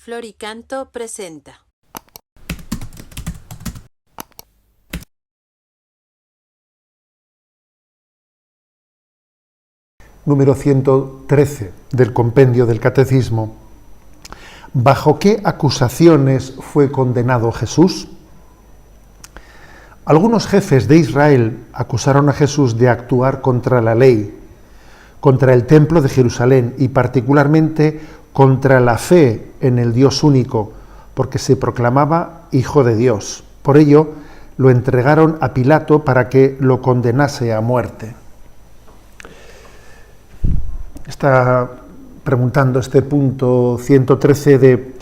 Floricanto presenta. Número 113 del compendio del Catecismo. ¿Bajo qué acusaciones fue condenado Jesús? Algunos jefes de Israel acusaron a Jesús de actuar contra la ley, contra el templo de Jerusalén y particularmente contra la fe en el Dios único, porque se proclamaba Hijo de Dios. Por ello, lo entregaron a Pilato para que lo condenase a muerte. Está preguntando este punto 113 de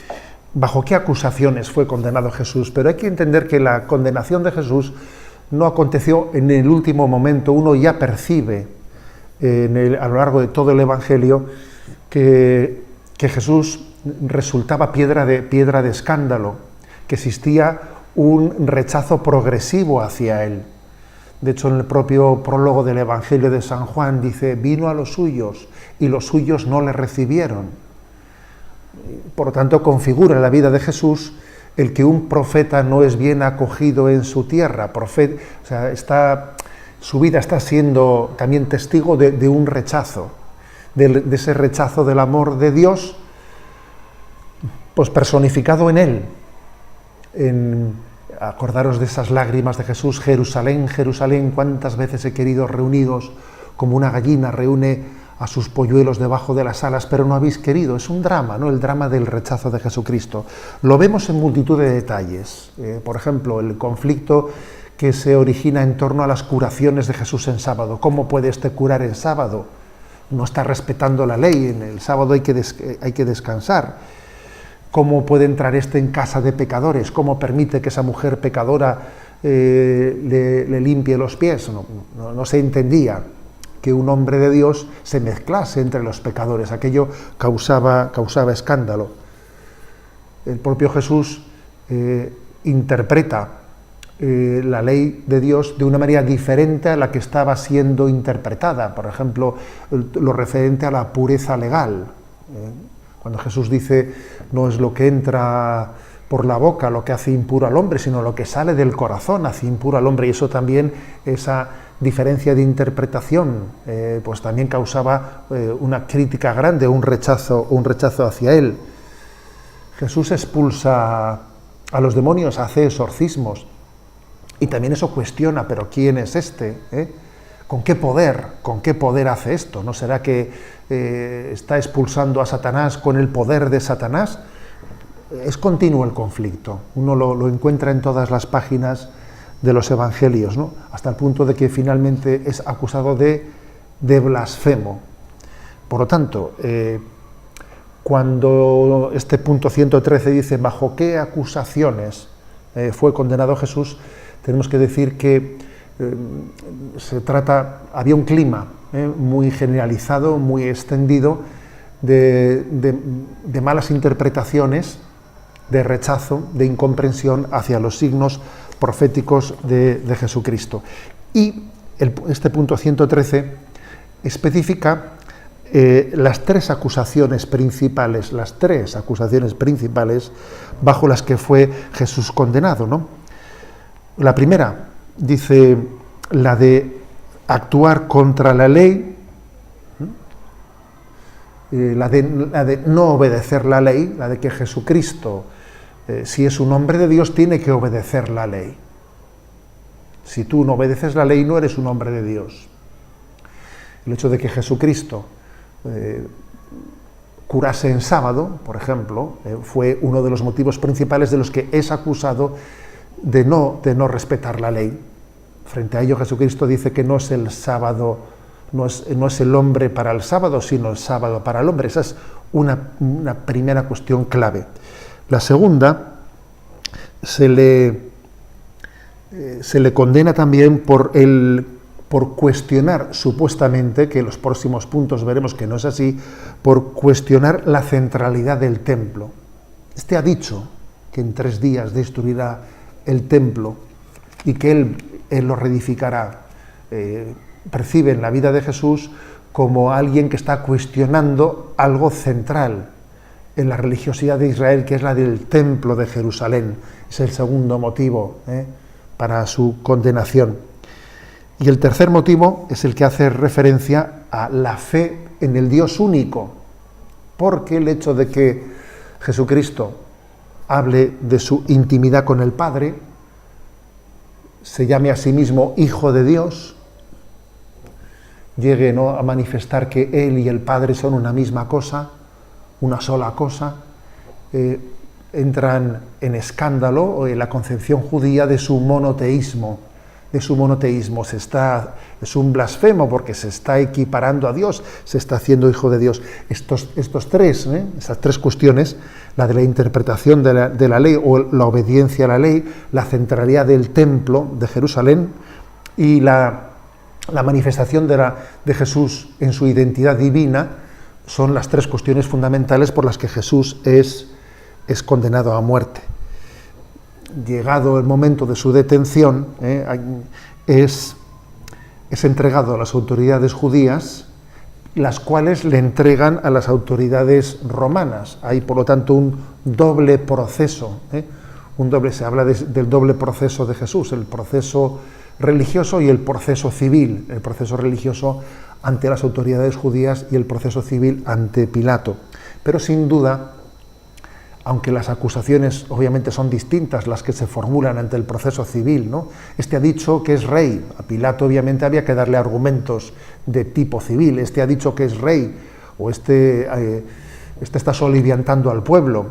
bajo qué acusaciones fue condenado Jesús, pero hay que entender que la condenación de Jesús no aconteció en el último momento. Uno ya percibe a lo largo de todo el Evangelio que Jesús resultaba piedra de escándalo, que existía un rechazo progresivo hacia él. De hecho, en el propio prólogo del Evangelio de San Juan dice: vino a los suyos y los suyos no le recibieron. Por lo tanto, configura en la vida de Jesús el que un profeta no es bien acogido en su tierra. Su vida está siendo también testigo de un rechazo, de ese rechazo del amor de Dios, pues personificado en él. Acordaros de esas lágrimas de Jesús: Jerusalén, Jerusalén, cuántas veces he querido reunidos como una gallina reúne a sus polluelos debajo de las alas, pero no habéis querido. Es un drama, ¿no? El drama del rechazo de Jesucristo. Lo vemos en multitud de detalles. Por ejemplo, el conflicto que se origina en torno a las curaciones de Jesús en sábado. ¿Cómo puede curar en sábado? No está respetando la ley. En el sábado hay que descansar. ¿Cómo puede entrar en casa de pecadores? ¿Cómo permite que esa mujer pecadora le limpie los pies? No se entendía que un hombre de Dios se mezclase entre los pecadores. Aquello causaba escándalo. El propio Jesús interpreta la ley de Dios de una manera diferente a la que estaba siendo interpretada. Por ejemplo, lo referente a la pureza legal. Cuando Jesús dice: no es lo que entra por la boca lo que hace impuro al hombre, sino lo que sale del corazón hace impuro al hombre. Y eso también, esa diferencia de interpretación, pues también causaba una crítica grande, un rechazo hacia él. Jesús expulsa a los demonios, hace exorcismos, y también eso cuestiona: ¿pero quién es este? ¿Con qué poder hace esto? ¿No será que está expulsando a Satanás con el poder de Satanás? Es continuo el conflicto. Uno lo encuentra en todas las páginas de los evangelios, ¿no? Hasta el punto de que finalmente es acusado de blasfemo. Por lo tanto, cuando este punto 113 dice bajo qué acusaciones fue condenado Jesús, tenemos que decir que había un clima muy generalizado, muy extendido de malas interpretaciones, de rechazo, de incomprensión hacia los signos proféticos de Jesucristo. Y este punto 113 especifica las tres acusaciones principales bajo las que fue Jesús condenado, ¿no? La primera, dice, la de actuar contra la ley, la de no obedecer la ley, la de que Jesucristo, si es un hombre de Dios, tiene que obedecer la ley. Si tú no obedeces la ley, no eres un hombre de Dios. El hecho de que Jesucristo curase en sábado, por ejemplo, fue uno de los motivos principales de los que es acusado de no respetar la ley. Frente a ello, Jesucristo dice que no es el sábado, no es el hombre para el sábado, sino el sábado para el hombre. Esa es una primera cuestión clave. La segunda, se le condena también por cuestionar, supuestamente, que en los próximos puntos veremos que no es así, por cuestionar la centralidad del templo. Este ha dicho que en 3 días destruirá el templo y que él lo reedificará. Percibe en la vida de Jesús como alguien que está cuestionando algo central en la religiosidad de Israel, que es la del templo de Jerusalén. Es el segundo motivo para su condenación. Y el tercer motivo es el que hace referencia a la fe en el Dios único, porque el hecho de que Jesucristo hable de su intimidad con el Padre, se llame a sí mismo Hijo de Dios, llegue, ¿no?, a manifestar que Él y el Padre son una misma cosa, una sola cosa, entran en escándalo en la concepción judía de su monoteísmo. Es un blasfemo porque se está equiparando a Dios, se está haciendo hijo de Dios. Esas tres cuestiones, la de la interpretación de la ley o la obediencia a la ley, la centralidad del templo de Jerusalén y la manifestación de Jesús en su identidad divina, son las tres cuestiones fundamentales por las que Jesús es condenado a muerte. Llegado el momento de su detención, es entregado a las autoridades judías, las cuales le entregan a las autoridades romanas. Hay, por lo tanto, un doble proceso. Se habla del doble proceso de Jesús, el proceso religioso y el proceso civil. El proceso religioso ante las autoridades judías y el proceso civil ante Pilato. Pero sin duda, aunque las acusaciones obviamente son distintas las que se formulan ante el proceso civil, ¿no? Este ha dicho que es rey. A Pilato obviamente había que darle argumentos de tipo civil. Este ha dicho que es rey, o este está soliviantando al pueblo.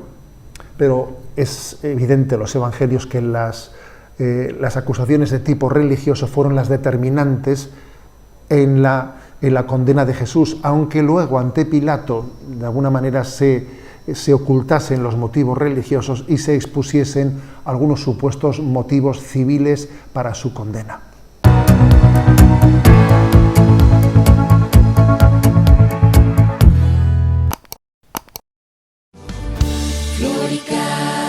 Pero es evidente en los evangelios que las acusaciones de tipo religioso fueron las determinantes en la condena de Jesús, aunque luego ante Pilato de alguna manera se ocultasen los motivos religiosos y se expusiesen algunos supuestos motivos civiles para su condena. Florica.